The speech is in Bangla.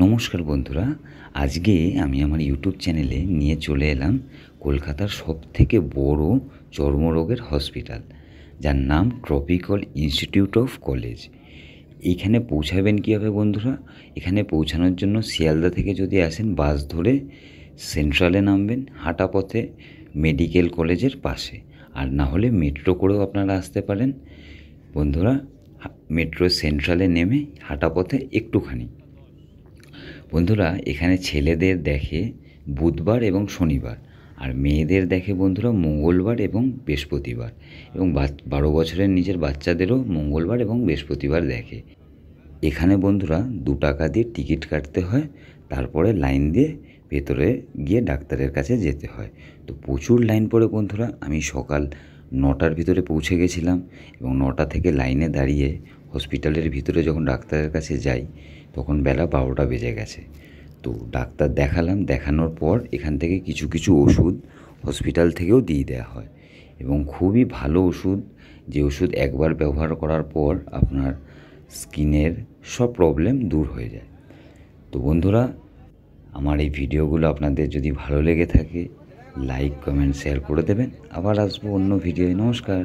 নমস্কার বন্ধুরা, আজকে আমি আমার ইউটিউব চ্যানেলে নিয়ে চলে এলাম কলকাতার সবথেকে বড় চর্মরোগের হসপিটাল, যার নাম ট্রপিক্যাল ইনস্টিটিউট অফ কলেজ। এইখানে পৌঁছাবেন কীভাবে বন্ধুরা? এখানে পৌঁছানোর জন্য শিয়ালদা থেকে যদি আসেন বাস ধরে সেন্ট্রালে নামবেন, হাঁটা পথে মেডিকেল কলেজের পাশে, আর না হলে মেট্রো করেও আপনারা আসতে পারেন। বন্ধুরা, মেট্রো সেন্ট্রালে নেমে হাঁটা পথে একটুখানি। বন্ধুরা, এখানে ছেলেদের দেখে বুধবার এবং শনিবার, আর মেয়েদের দেখে বন্ধুরা মঙ্গলবার এবং বৃহস্পতিবার, এবং 12 বছরের নিচের বাচ্চাদেরও মঙ্গলবার এবং বৃহস্পতিবার দেখে। এখানে বন্ধুরা 2 টাকা দিয়ে টিকিট কাটতে হয়, তারপরে লাইন দিয়ে ভেতরে গিয়ে ডাক্তারের কাছে যেতে হয়। তো প্রচুর লাইন পড়ে বন্ধুরা। আমি সকাল 9টার ভিতরে পৌঁছে গেছিলাম, এবং 9টা থেকে লাইনে দাঁড়িয়ে হসপিটালের ভিতরে যখন ডাক্তারের কাছে যাই তখন বেলা 12টা বেজে গেছে। তো ডাক্তার দেখালাম, দেখানোর পর এখান থেকে কিছু কিছু ওষুধ হসপিটাল থেকেও দিয়ে দেওয়া হয়, এবং খুবই ভালো ওষুধ, যে ওষুধ একবার ব্যবহার করার পর আপনার স্কিনের সব প্রবলেম দূর হয়ে যায়। তো বন্ধুরা, আমার এই ভিডিওগুলো আপনাদের যদি ভালো লেগে থাকে লাইক, কমেন্ট, শেয়ার করে দেবেন। আবার আসবো অন্য ভিডিওয়। নমস্কার।